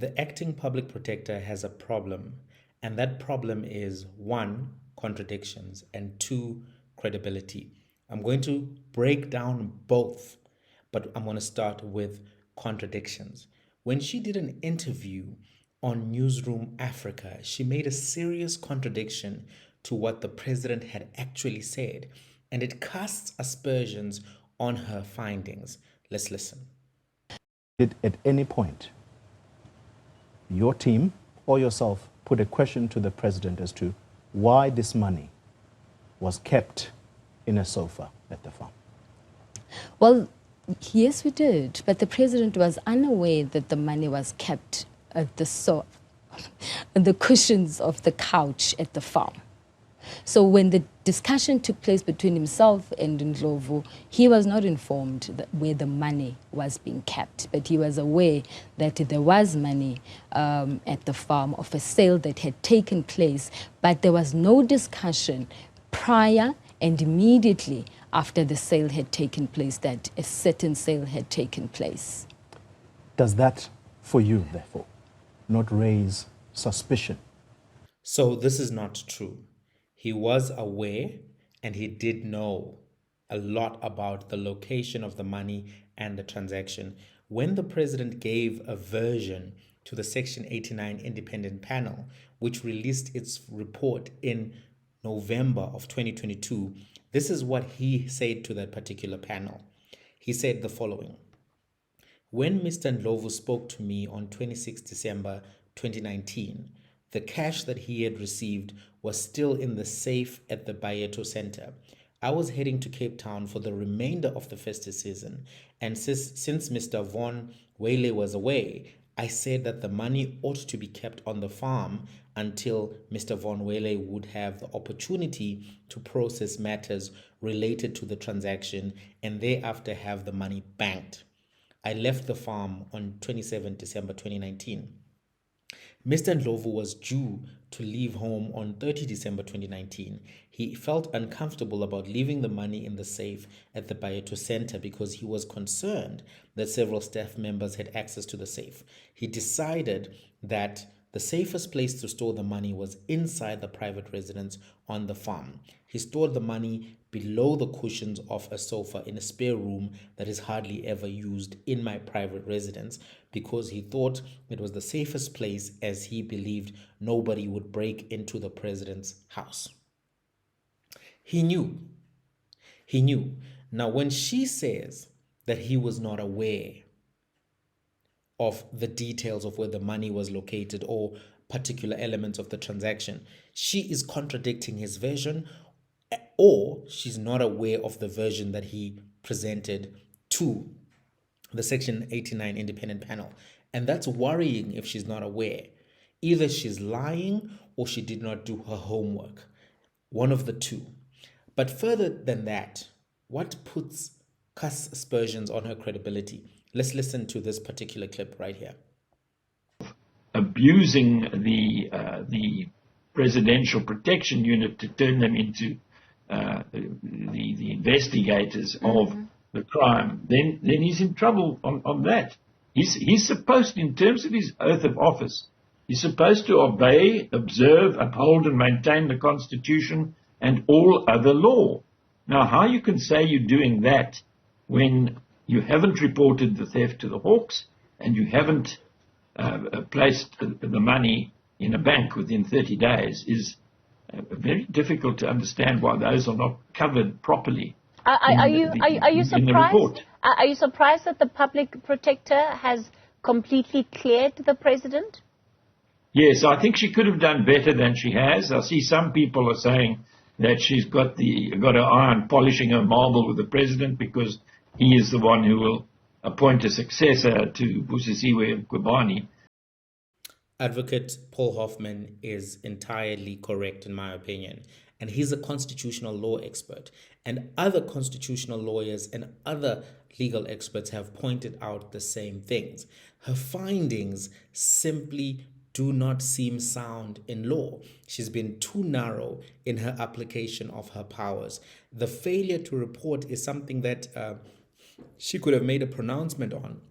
The acting public protector has a problem, and that problem is one, contradictions, and two, credibility. I'm going to break down both, but I'm going to start with contradictions. When she did an interview on Newsroom Africa, she made a serious contradiction to what the president had actually said, and it casts aspersions on her findings. Let's listen. Did at any point your team or yourself put a question to the president as to why this money was kept in a sofa at the farm? Well, yes, we did. But the president was unaware that the money was kept at the cushions of the couch at the farm. So when the discussion took place between himself and Ndlovu, he was not informed that where the money was being kept, but he was aware that there was money at the farm of a sale that had taken place, but there was no discussion prior and immediately after the sale had taken place that a certain sale had taken place. Does that, for you, therefore, not raise suspicion? So this is not true. He was aware and he did know a lot about the location of the money and the transaction. When the president gave a version to the Section 89 independent panel, which released its report in November of 2022, this is what he said to that particular panel. He said the following: when Mr. Ndlovu spoke to me on 26 December 2019, the cash that he had received was still in the safe at the Bayeto Center. I was heading to Cape Town for the remainder of the festive season, and since Mr. Von Wele was away, I said that the money ought to be kept on the farm until Mr. Von Wele would have the opportunity to process matters related to the transaction and thereafter have the money banked. I left the farm on 27 December 2019. Mr. Ndlovu was due to leave home on 30 December 2019. He felt uncomfortable about leaving the money in the safe at the Bayeto Center because he was concerned that several staff members had access to the safe. He decided that the safest place to store the money was inside the private residence on the farm. He stored the money below the cushions of a sofa in a spare room that is hardly ever used in my private residence because he thought it was the safest place, as he believed nobody would break into the president's house. He knew. He knew. Now, when she says that he was not aware of the details of where the money was located or particular elements of the transaction, she is contradicting his version, or she's not aware of the version that he presented to the Section 89 independent panel. And that's worrying if she's not aware. Either she's lying or she did not do her homework. One of the two. But further than that, what casts aspersions on her credibility? Let's listen to this particular clip right here. Abusing the presidential protection unit to turn them into the investigators of the crime, then he's in trouble on that. He's supposed, in terms of his oath of office, he's supposed to obey, observe, uphold, and maintain the Constitution and all other law. Now, how you can say you're doing that when you haven't reported the theft to the Hawks and you haven't placed the money in a bank within 30 days is very difficult to understand why those are not covered properly. Are you surprised? Are you surprised that the public protector has completely cleared the president? Yes, I think she could have done better than she has. I see some people are saying that she's got her eye on polishing her marble with the president because he is the one who will appoint a successor to Busisiwe Mkhwebane. Advocate Paul Hoffman is entirely correct in my opinion, and he's a constitutional law expert, and other constitutional lawyers and other legal experts have pointed out the same things. Her findings simply do not seem sound in law. She's been too narrow in her application of her powers. The failure to report is something that she could have made a pronouncement on.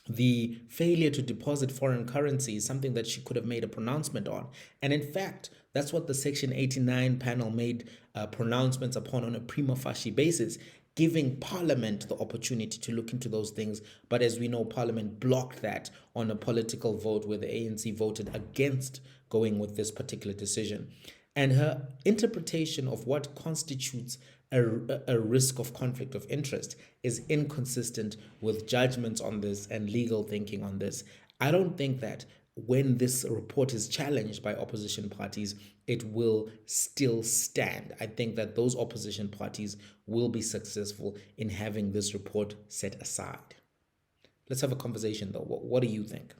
The failure to deposit foreign currency is something that she could have made a pronouncement on. And in fact, that's what the Section 89 panel made pronouncements upon on a prima facie basis, giving Parliament the opportunity to look into those things. But as we know, Parliament blocked that on a political vote where the ANC voted against going with this particular decision. And her interpretation of what constitutes a risk of conflict of interest is inconsistent with judgments on this and legal thinking on this. I don't think that when this report is challenged by opposition parties, it will still stand. I think that those opposition parties will be successful in having this report set aside. Let's have a conversation though. What do you think?